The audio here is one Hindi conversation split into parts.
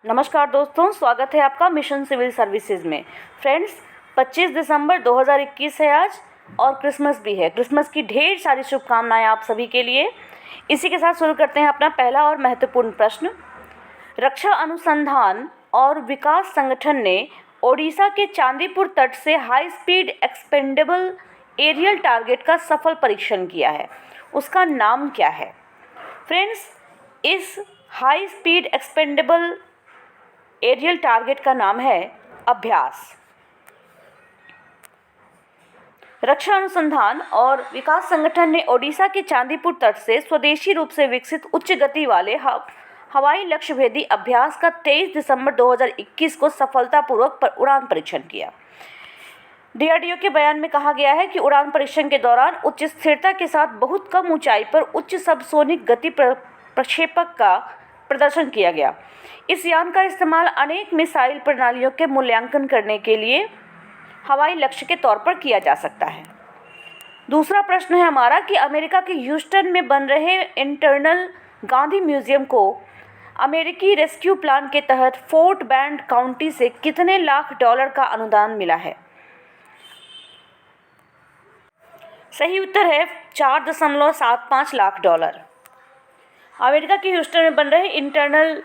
नमस्कार दोस्तों, स्वागत है आपका मिशन सिविल सर्विसेज में। फ्रेंड्स, 25 दिसंबर 2021 है आज और क्रिसमस भी है। क्रिसमस की ढेर सारी शुभकामनाएं आप सभी के लिए। इसी के साथ शुरू करते हैं अपना पहला और महत्वपूर्ण प्रश्न। रक्षा अनुसंधान और विकास संगठन ने ओडिशा के चांदीपुर तट से high speed expendable aerial target का सफल परीक्षण किया है। उसका नाम क्या है? फ्रेंड्स, इस high speed expendable aerial target का नाम है अभ्यास। रक्षा अनुसंधान और विकास संगठन ने ओडिशा के चांदीपुर तट से स्वदेशी रूप से विकसित उच्च गति वाले हवाई लक्ष्यभेदी अभ्यास का 23 दिसंबर 2021 को सफलतापूर्वक उड़ान परीक्षण किया। डीआरडीओ के बयान में कहा गया है कि उड़ान परीक्षण के दौरान उच्च स्थिरता के साथ बहुत कम ऊंचाई पर उच्च सबसोनिक गति प्रक्षेपक का प्रदर्शन किया गया। इस यान का इस्तेमाल अनेक मिसाइल प्रणालियों के मूल्यांकन करने के लिए हवाई लक्ष्य के तौर पर किया जा सकता है। दूसरा प्रश्न है हमारा कि अमेरिका के ह्यूस्टन में बन रहे इंटरनल गांधी म्यूजियम को अमेरिकी रेस्क्यू प्लान के तहत फोर्ट बेंड काउंटी से कितने लाख डॉलर का अनुदान मिला है? सही उत्तर है 4.75 लाख डॉलर। अमेरिका के ह्यूस्टन में बन रहे इंटरनल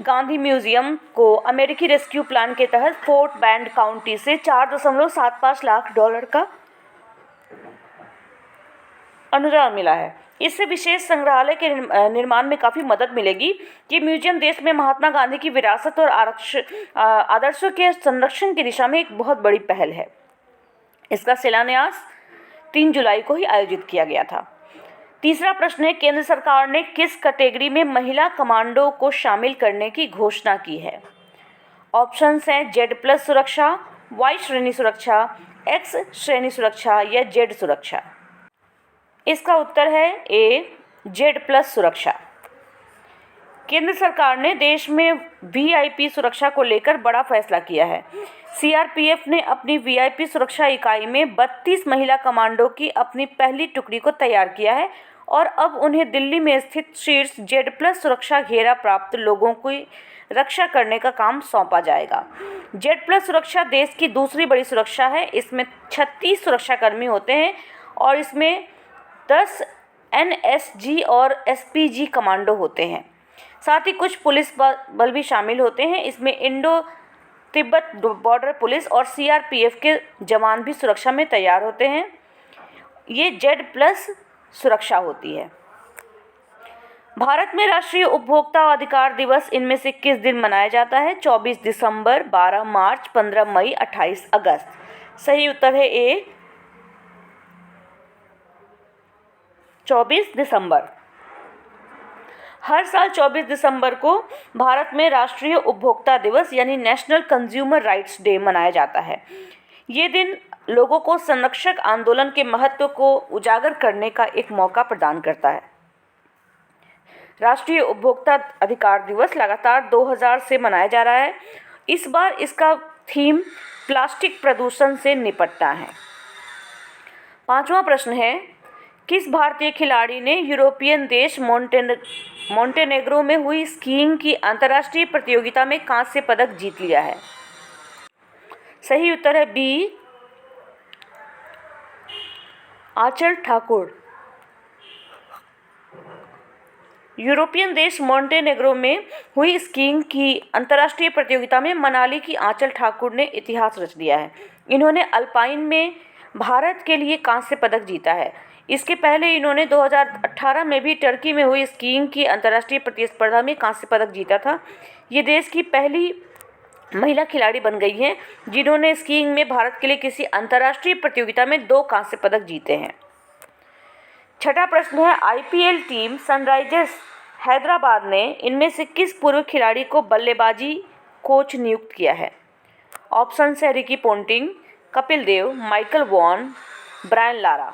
गांधी म्यूजियम को अमेरिकी रेस्क्यू प्लान के तहत फोर्ट बेंड काउंटी से 4.75 लाख डॉलर का अनुदान मिला है। इससे विशेष संग्रहालय के निर्माण में काफ़ी मदद मिलेगी। ये म्यूजियम देश में महात्मा गांधी की विरासत और आदर्शों के संरक्षण की दिशा में एक बहुत बड़ी पहल है। इसका शिलान्यास 3 जुलाई को ही आयोजित किया गया था। तीसरा प्रश्न है, केंद्र सरकार ने किस कैटेगरी में महिला कमांडो को शामिल करने की घोषणा की है? ऑप्शंस हैं Z+ सुरक्षा, Y श्रेणी सुरक्षा, X श्रेणी सुरक्षा या Z सुरक्षा। इसका उत्तर है A Z+ सुरक्षा। केंद्र सरकार ने देश में VIP सुरक्षा को लेकर बड़ा फैसला किया है। CRPF ने अपनी VIP सुरक्षा इकाई में 32 महिला कमांडो की अपनी पहली टुकड़ी को तैयार किया है और अब उन्हें दिल्ली में स्थित शीर्ष Z+ सुरक्षा घेरा प्राप्त लोगों की रक्षा करने का काम सौंपा जाएगा। Z+ सुरक्षा देश की दूसरी बड़ी सुरक्षा है। इसमें 36 सुरक्षाकर्मी होते हैं और इसमें 10 NSG और SPG कमांडो होते हैं। साथ ही कुछ पुलिस बल भी शामिल होते हैं। इसमें इंडो तिब्बत बॉर्डर पुलिस और CRPF के जवान भी सुरक्षा में तैयार होते हैं। ये Z+ सुरक्षा होती है। भारत में राष्ट्रीय उपभोक्ता अधिकार दिवस इनमें से किस दिन मनाया जाता है? 24 दिसंबर, 12 मार्च, 15 मई, 28 अगस्त। सही उत्तर है A 24 दिसंबर। हर साल 24 दिसंबर को भारत में राष्ट्रीय उपभोक्ता दिवस यानी नेशनल कंज्यूमर राइट्स डे मनाया जाता है। ये दिन लोगों को संरक्षक आंदोलन के महत्व को उजागर करने का एक मौका प्रदान करता है। राष्ट्रीय उपभोक्ता अधिकार दिवस लगातार 2000 से मनाया जा रहा है। इस बार इसका थीम प्लास्टिक प्रदूषण से निपटना है। पांचवा प्रश्न है, किस भारतीय खिलाड़ी ने यूरोपियन देश मोंटेनेग्रो में हुई स्कीइंग की अंतर्राष्ट्रीय प्रतियोगिता में कांस्य पदक जीत लिया है? सही उत्तर है B आंचल ठाकुर। यूरोपियन देश मोंटेनेग्रो में हुई स्कीइंग की अंतर्राष्ट्रीय प्रतियोगिता में मनाली की आंचल ठाकुर ने इतिहास रच दिया है। इन्होंने अल्पाइन में भारत के लिए कांस्य पदक जीता है। इसके पहले इन्होंने 2018 में भी टर्की में हुई स्कीइंग की अंतर्राष्ट्रीय प्रतिस्पर्धा में कांस्य पदक जीता था। ये देश की पहली महिला खिलाड़ी बन गई हैं जिन्होंने स्कीइंग में भारत के लिए किसी अंतर्राष्ट्रीय प्रतियोगिता में 2 कांस्य पदक जीते हैं। छठा प्रश्न है, IPL टीम सनराइजर्स हैदराबाद ने इनमें से किस पूर्व खिलाड़ी को बल्लेबाजी कोच नियुक्त किया है? ऑप्शन है Ricky Ponting, Kapil Dev, Michael Vaughan, Brian Lara.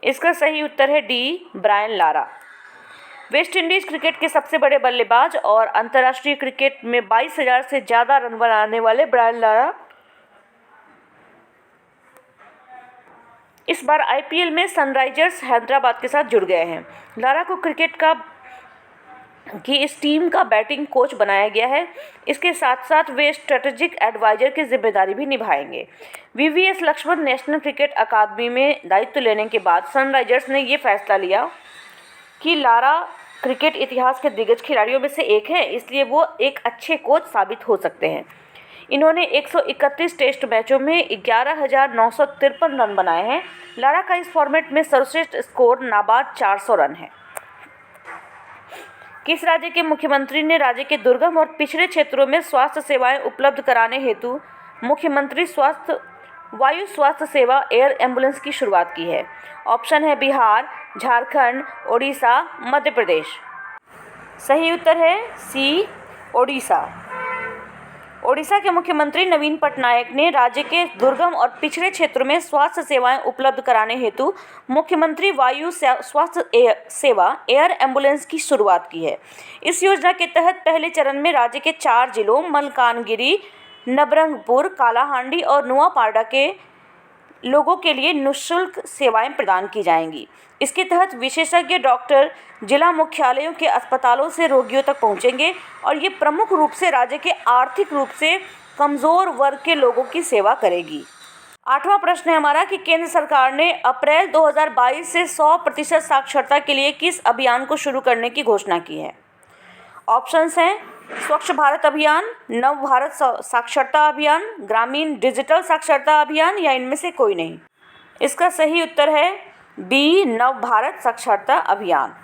इसका सही उत्तर है D Brian Lara. West Indies cricket के सबसे बड़े बल्लेबाज और अंतर्राष्ट्रीय क्रिकेट में 22,000 से ज़्यादा रन बनाने वाले ब्रायन लारा इस बार IPL में सनराइजर्स हैदराबाद के साथ जुड़ गए हैं। लारा को क्रिकेट का कि इस टीम का बैटिंग कोच बनाया गया है। इसके साथ साथ वे स्ट्रेटेजिक एडवाइजर की जिम्मेदारी भी निभाएंगे। वीवीएस लक्ष्मण नेशनल क्रिकेट अकादमी में दायित्व लेने के बाद सनराइजर्स ने ये फैसला लिया कि लारा क्रिकेट इतिहास के दिग्गज खिलाड़ियों में से एक है, इसलिए वो एक अच्छे कोच साबित हो सकते हैं। इन्होंने 131 टेस्ट मैचों में 11,953 रन बनाए हैं। लारा का इस फॉर्मेट में सर्वश्रेष्ठ स्कोर नाबाद 400 रन है। किस राज्य के मुख्यमंत्री ने राज्य के दुर्गम और पिछड़े क्षेत्रों में स्वास्थ्य सेवाएं उपलब्ध कराने हेतु मुख्यमंत्री वायु स्वास्थ्य सेवा एयर एम्बुलेंस की शुरुआत की है? ऑप्शन है बिहार, झारखंड, ओडिशा, मध्य प्रदेश। सही उत्तर है सी, ओडिशा। ओडिशा के मुख्यमंत्री नवीन पटनायक ने राज्य के दुर्गम और पिछड़े क्षेत्रों में स्वास्थ्य सेवाएं उपलब्ध कराने हेतु मुख्यमंत्री वायु स्वास्थ्य सेवा एयर एम्बुलेंस की शुरुआत की है। इस योजना के तहत पहले चरण में राज्य के 4 जिलों मलकानगिरी, नबरंगपुर, कालाहांडी और नुआपाड़ा के लोगों के लिए निःशुल्क सेवाएं प्रदान की जाएंगी। इसके तहत विशेषज्ञ डॉक्टर जिला मुख्यालयों के अस्पतालों से रोगियों तक पहुंचेंगे और ये प्रमुख रूप से राज्य के आर्थिक रूप से कमज़ोर वर्ग के लोगों की सेवा करेगी। 8वां प्रश्न है हमारा कि केंद्र सरकार ने अप्रैल 2022 से 100% साक्षरता के लिए किस अभियान को शुरू करने की घोषणा की है? ऑप्शंस हैं स्वच्छ भारत अभियान, नव भारत साक्षरता अभियान, ग्रामीण डिजिटल साक्षरता अभियान या इनमें से कोई नहीं। इसका सही उत्तर है बी, नव भारत साक्षरता अभियान।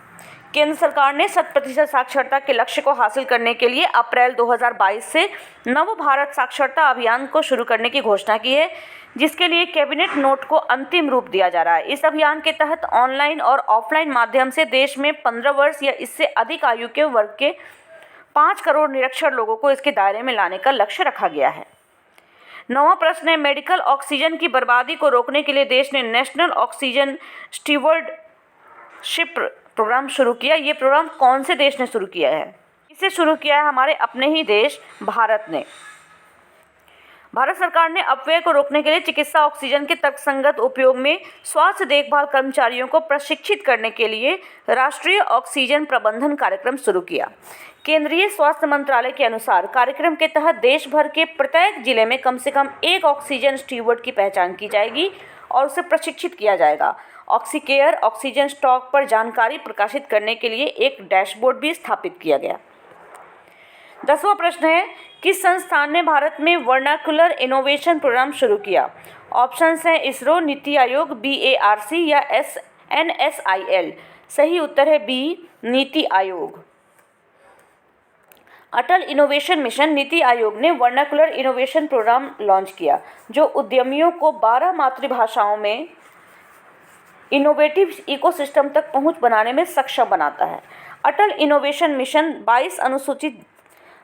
केंद्र सरकार ने 100% साक्षरता के लक्ष्य को हासिल करने के लिए अप्रैल 2022 से नव भारत साक्षरता अभियान को शुरू करने की घोषणा की है, जिसके लिए कैबिनेट नोट को अंतिम रूप दिया जा रहा है। इस अभियान के तहत ऑनलाइन और ऑफलाइन माध्यम से देश में 15 वर्ष या इससे अधिक आयु के वर्ग के 5 करोड़ निरक्षर लोगों को इसके दायरे में लाने का लक्ष्य रखा गया है। 9वां प्रश्न है मेडिकल ऑक्सीजन की बर्बादी को रोकने के लिए देश ने नेशनल ऑक्सीजन स्टीवर्डशिप प्रोग्राम शुरू किया। ये प्रोग्राम कौन से देश ने शुरू किया है? इसे शुरू किया है हमारे अपने ही देश भारत ने। भारत सरकार ने अपव्यय को रोकने के लिए चिकित्सा ऑक्सीजन के तर्कसंगत उपयोग में स्वास्थ्य देखभाल कर्मचारियों को प्रशिक्षित करने के लिए राष्ट्रीय ऑक्सीजन प्रबंधन कार्यक्रम शुरू किया। केंद्रीय स्वास्थ्य मंत्रालय के अनुसार कार्यक्रम के तहत देश भर के प्रत्येक जिले में कम से कम एक ऑक्सीजन स्टीवर्ड की पहचान की जाएगी और उसे प्रशिक्षित किया जाएगा। ऑक्सीकेयर ऑक्सीजन स्टॉक पर जानकारी प्रकाशित करने के लिए एक डैशबोर्ड भी स्थापित किया गया। 10वां प्रश्न है किस संस्थान ने भारत में वर्नाकुलर इनोवेशन प्रोग्राम शुरू किया? ऑप्शंस हैं इसरो, नीति आयोग, BARC या NSIL। सही उत्तर है बी, नीति आयोग। अटल इनोवेशन मिशन नीति आयोग ने वर्नाकुलर इनोवेशन प्रोग्राम लॉन्च किया, जो उद्यमियों को 12 मातृभाषाओं में इनोवेटिव इकोसिस्टम तक पहुंच बनाने में सक्षम बनाता है। अटल इनोवेशन मिशन 22 अनुसूचित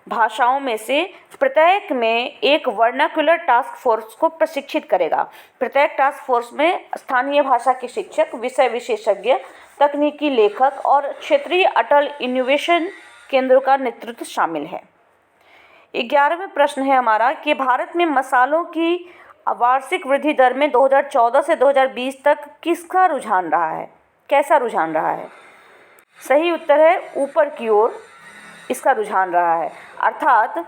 भाषाओं में से प्रत्येक में एक वर्नाकुलर टास्क फोर्स को प्रशिक्षित करेगा। प्रत्येक टास्क फोर्स में स्थानीय भाषा के शिक्षक, विषय विशेषज्ञ, तकनीकी लेखक और क्षेत्रीय अटल इनोवेशन केंद्रों का नेतृत्व शामिल है। 11वां प्रश्न है हमारा कि भारत में मसालों की वार्षिक वृद्धि दर में 2014 से 2020 तक किसका रुझान रहा है? कैसा रुझान रहा है? सही उत्तर है ऊपर की ओर इसका रुझान रहा है, अर्थात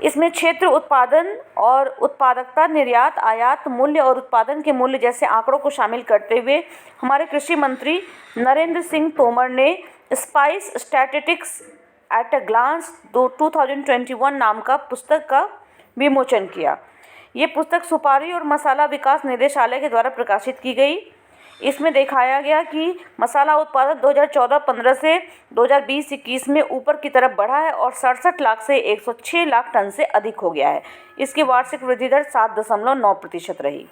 इसमें क्षेत्र उत्पादन और उत्पादकता, निर्यात, आयात, मूल्य और उत्पादन के मूल्य जैसे आंकड़ों को शामिल करते हुए हमारे कृषि मंत्री नरेंद्र सिंह तोमर ने spice statistics at a glance 2021 नाम का पुस्तक का विमोचन किया। ये पुस्तक सुपारी और मसाला विकास निदेशालय के द्वारा प्रकाशित की गई। इसमें दिखाया गया कि मसाला उत्पादन 2014-15 से 2020-21 में ऊपर की तरफ बढ़ा है और 67 लाख से 106 लाख टन से अधिक हो गया है। इसकी वार्षिक वृद्धि दर 7.9% रही।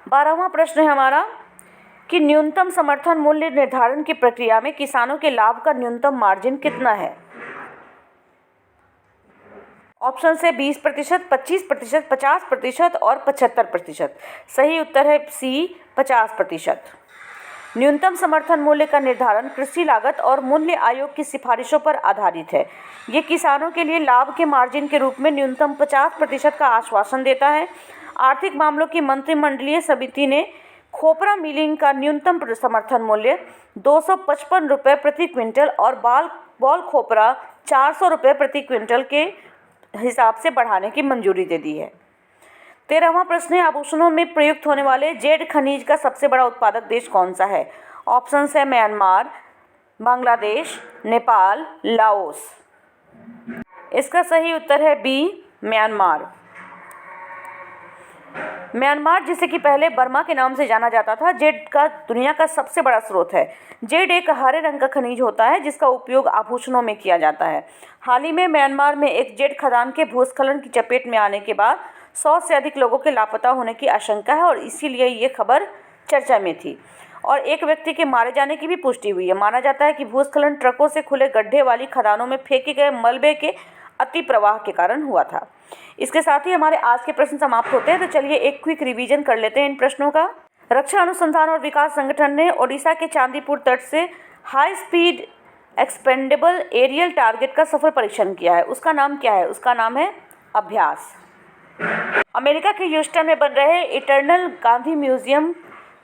12वां प्रश्न है हमारा कि न्यूनतम समर्थन मूल्य निर्धारण की प्रक्रिया में किसानों के लाभ का न्यूनतम मार्जिन कितना है? ऑप्शन से 20%, 25%, 50% और 75%। सही उत्तर है सी, 50%। न्यूनतम समर्थन मूल्य का निर्धारण कृषि लागत और मूल्य आयोग की सिफारिशों पर आधारित है। ये किसानों के लिए लाभ के मार्जिन के रूप में न्यूनतम 50% का आश्वासन देता है। आर्थिक मामलों की मंत्रिमंडलीय समिति ने खोपरा मिलिंग का न्यूनतम समर्थन मूल्य 255 रुपये प्रति क्विंटल और बॉल खोपरा 400 रुपये प्रति क्विंटल के हिसाब से बढ़ाने की मंजूरी दे दी है। 13वां प्रश्न है, आभूषणों में प्रयुक्त होने वाले जेड खनिज का सबसे बड़ा उत्पादक देश कौन सा है? ऑप्शन है म्यांमार, बांग्लादेश, नेपाल, लाओस। इसका सही उत्तर है बी, म्यांमार। म्यांमार, जिसे कि पहले बर्मा के नाम से जाना जाता था, जेड का दुनिया का सबसे बड़ा स्रोत है। जेड एक हरे रंग का खनिज होता है जिसका उपयोग आभूषणों में किया जाता है। हाल ही में म्यांमार में एक जेड खदान के भूस्खलन की चपेट में आने के बाद 100 से अधिक लोगों के लापता होने की आशंका है और इसीलिए ये खबर चर्चा में थी और एक व्यक्ति के मारे जाने की भी पुष्टि हुई है। माना जाता है कि भूस्खलन ट्रकों से खुले गड्ढे वाली खदानों में फेंके गए मलबे के अति प्रवाह के कारण हुआ था। इसके साथ ही हमारे आज के प्रश्न समाप्त होते हैं। तो चलिए एक क्विक रिवीजन कर लेते हैं इन प्रश्नों का। रक्षा अनुसंधान और विकास संगठन ने ओडिशा के चांदीपुर तट से high speed expendable aerial target का सफल परीक्षण किया है। उसका नाम क्या है? उसका नाम है अभ्यास। अमेरिका के ह्यूस्टन में बन रहे इटर्नल गांधी म्यूजियम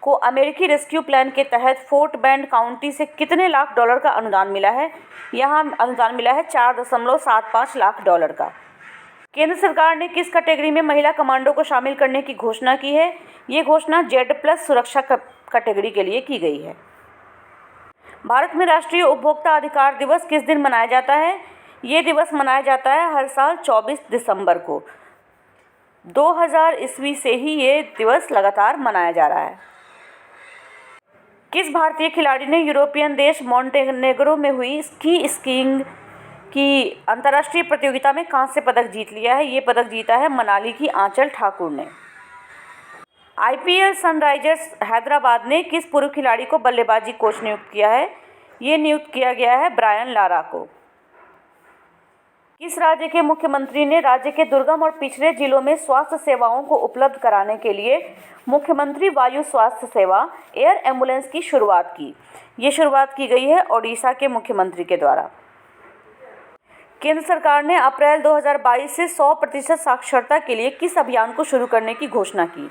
को अमेरिकी रेस्क्यू प्लान के तहत फोर्ट बेंड काउंटी से कितने लाख डॉलर का अनुदान मिला है? यहाँ अनुदान मिला है 4.75 लाख डॉलर का। केंद्र सरकार ने किस कैटेगरी में महिला कमांडो को शामिल करने की घोषणा की है? ये घोषणा Z+ सुरक्षा कैटेगरी के लिए की गई है। भारत में राष्ट्रीय उपभोक्ता अधिकार दिवस किस दिन मनाया जाता है? ये दिवस मनाया जाता है हर साल 24 दिसंबर को। 2000 ईस्वी से ही ये दिवस लगातार मनाया जा रहा है। किस भारतीय खिलाड़ी ने यूरोपियन देश मॉन्टेनेग्रो में हुई स्कीइंग की अंतर्राष्ट्रीय प्रतियोगिता में कांस्य पदक जीत लिया है? ये पदक जीता है मनाली की आंचल ठाकुर ने। IPL सनराइजर्स हैदराबाद ने किस पूर्व खिलाड़ी को बल्लेबाजी कोच नियुक्त किया है? ये नियुक्त किया गया है ब्रायन लारा को। किस राज्य के मुख्यमंत्री ने राज्य के दुर्गम और पिछड़े जिलों में स्वास्थ्य सेवाओं को उपलब्ध कराने के लिए मुख्यमंत्री वायु स्वास्थ्य सेवा एयर एम्बुलेंस की शुरुआत की? ये शुरुआत की गई है ओडिशा के मुख्यमंत्री के द्वारा। केंद्र सरकार ने अप्रैल 2022 से 100% साक्षरता के लिए किस अभियान को शुरू करने की घोषणा की?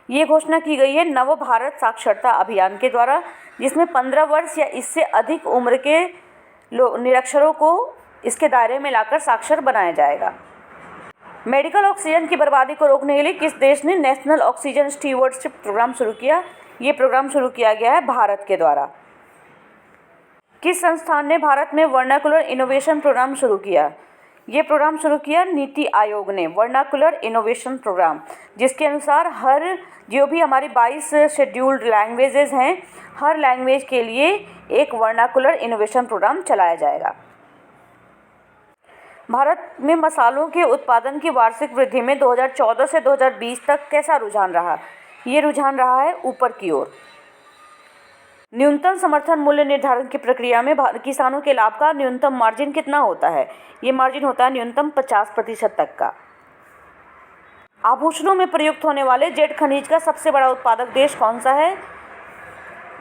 ये घोषणा की गई है नव भारत साक्षरता अभियान के द्वारा, जिसमें 15 वर्ष या इससे अधिक उम्र के निरक्षरों को इसके दायरे में लाकर साक्षर बनाया जाएगा। मेडिकल ऑक्सीजन की बर्बादी को रोकने के लिए किस देश ने नेशनल ऑक्सीजन स्टीवर्डशिप प्रोग्राम शुरू किया? ये प्रोग्राम शुरू किया गया है भारत के द्वारा। किस संस्थान ने भारत में वर्नाकुलर इनोवेशन प्रोग्राम शुरू किया? ये प्रोग्राम शुरू किया नीति आयोग ने, वर्नाकुलर इनोवेशन प्रोग्राम, जिसके अनुसार जो भी हमारी 22 शेड्यूल्ड लैंग्वेजेस हैं, हर लैंग्वेज के लिए एक वर्नाकुलर इनोवेशन प्रोग्राम चलाया जाएगा। भारत में मसालों के उत्पादन की वार्षिक वृद्धि में 2014 से 2020 तक कैसा रुझान रहा? ये रुझान रहा है ऊपर की ओर। न्यूनतम समर्थन मूल्य निर्धारण की प्रक्रिया में किसानों के लाभ का न्यूनतम मार्जिन कितना होता है? ये मार्जिन होता है न्यूनतम 50% तक का। आभूषणों में प्रयुक्त होने वाले जेड खनिज का सबसे बड़ा उत्पादक देश कौन सा है?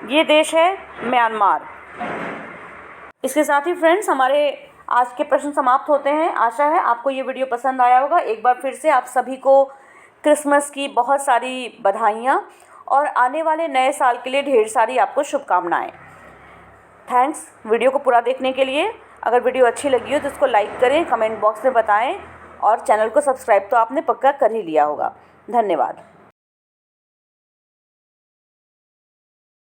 ये देश है म्यांमार। इसके साथ ही फ्रेंड्स हमारे आज के प्रश्न समाप्त होते हैं। आशा है आपको ये वीडियो पसंद आया होगा। एक बार फिर से आप सभी को क्रिसमस की बहुत सारी बधाइयाँ और आने वाले नए साल के लिए ढेर सारी आपको शुभकामनाएं। थैंक्स वीडियो को पूरा देखने के लिए। अगर वीडियो अच्छी लगी हो तो इसको लाइक करें, कमेंट बॉक्स में बताएं और चैनल को सब्सक्राइब तो आपने पक्का कर ही लिया होगा। धन्यवाद।